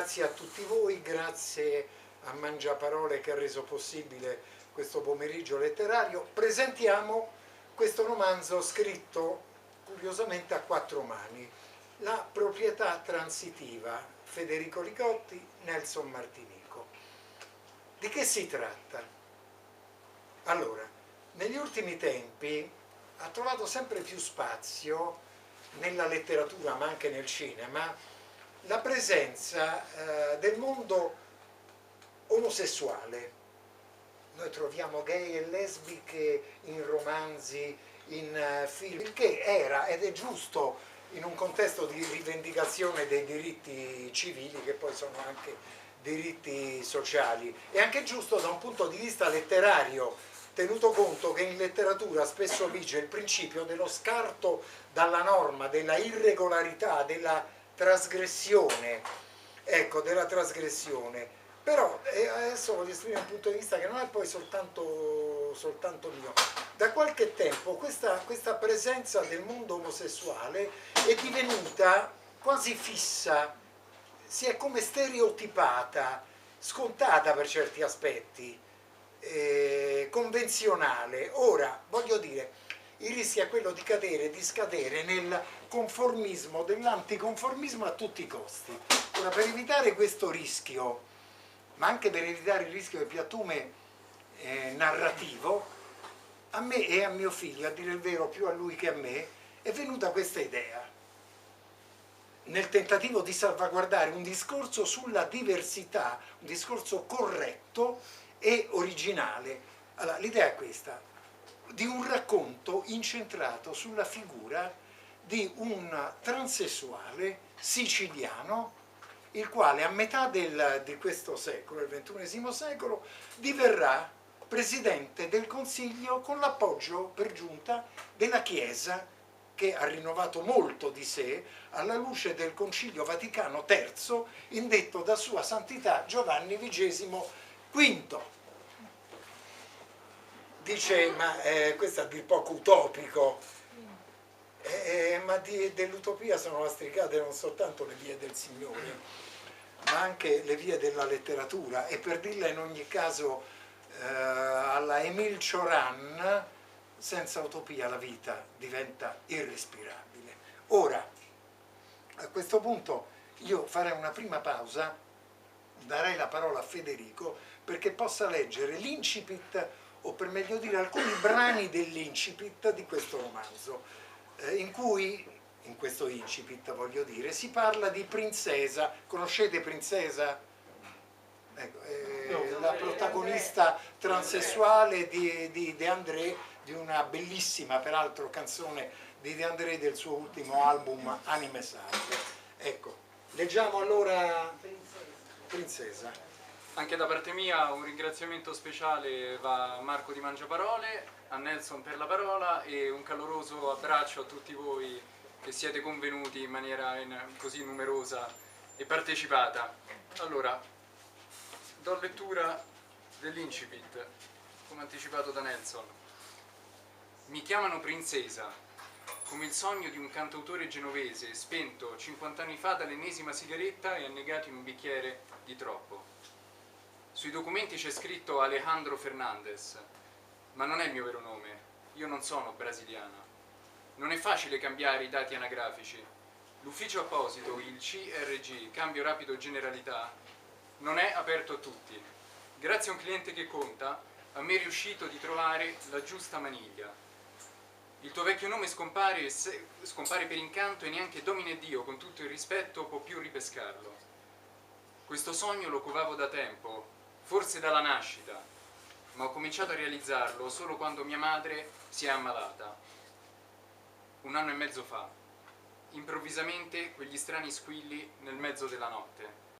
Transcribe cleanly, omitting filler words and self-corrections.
Grazie a tutti voi, grazie a Mangiaparole che ha reso possibile questo pomeriggio letterario. Presentiamo questo romanzo scritto curiosamente a quattro mani, La proprietà transitiva, Federico Licotti, Nelson Martinico. Di che si tratta? Allora, negli ultimi tempi ha trovato sempre più spazio nella letteratura ma anche nel cinema la presenza del mondo omosessuale. Noi troviamo gay e lesbiche in romanzi, in film, il che era ed è giusto in un contesto di rivendicazione dei diritti civili che poi sono anche diritti sociali. È anche giusto da un punto di vista letterario, tenuto conto che in letteratura spesso vige il principio dello scarto dalla norma, della irregolarità, della trasgressione, ecco, della trasgressione. Però adesso voglio esprimere un punto di vista che non è poi soltanto mio. Da qualche tempo questa presenza del mondo omosessuale è divenuta quasi fissa, si è come stereotipata, scontata per certi aspetti, convenzionale. Ora, voglio dire, il rischio è quello di scadere nel conformismo, dell'anticonformismo a tutti i costi. Ora, per evitare questo rischio, ma anche per evitare il rischio del piattume narrativo, a me e a mio figlio, a dire il vero più a lui che a me, è venuta questa idea, nel tentativo di salvaguardare un discorso sulla diversità, un discorso corretto e originale. Allora, l'idea è questa, di un racconto incentrato sulla figura di un transessuale siciliano, il quale a metà di questo secolo, il XXI secolo, diverrà presidente del Consiglio con l'appoggio per giunta della Chiesa, che ha rinnovato molto di sé alla luce del Concilio Vaticano III, indetto da Sua Santità Giovanni XXV. Dice, ma questo è a dir poco utopico, ma dell'utopia sono lastricate non soltanto le vie del Signore, ma anche le vie della letteratura, e per dirla in ogni caso alla Émile Cioran, senza utopia la vita diventa irrespirabile. Ora, a questo punto io farei una prima pausa, darei la parola a Federico perché possa leggere l'incipit, o per meglio dire alcuni brani dell'incipit di questo romanzo, in cui, in questo incipit voglio dire, si parla di Princesa. Conoscete Princesa? Ecco, la protagonista transessuale di De André, di una bellissima peraltro canzone di De André del suo ultimo album Anime Sacre. Ecco, leggiamo allora Princesa. Anche da parte mia un ringraziamento speciale va a Marco di Mangiaparole, a Nelson per la parola e un caloroso abbraccio a tutti voi che siete convenuti in maniera così numerosa e partecipata. Allora, do lettura dell'incipit, come anticipato da Nelson. Mi chiamano Princesa, come il sogno di un cantautore genovese spento 50 anni fa dall'ennesima sigaretta e annegato in un bicchiere di troppo. Sui documenti c'è scritto Alejandro Fernandez, ma non è il mio vero nome, io non sono brasiliana. Non è facile cambiare i dati anagrafici. L'ufficio apposito, il CRG, Cambio Rapido Generalità, non è aperto a tutti. Grazie a un cliente che conta, a me è riuscito di trovare la giusta maniglia. Il tuo vecchio nome scompare per incanto e neanche Domine Dio, con tutto il rispetto, può più ripescarlo. Questo sogno lo covavo da tempo, forse dalla nascita, ma ho cominciato a realizzarlo solo quando mia madre si è ammalata. 1 anno e mezzo fa, improvvisamente quegli strani squilli nel mezzo della notte.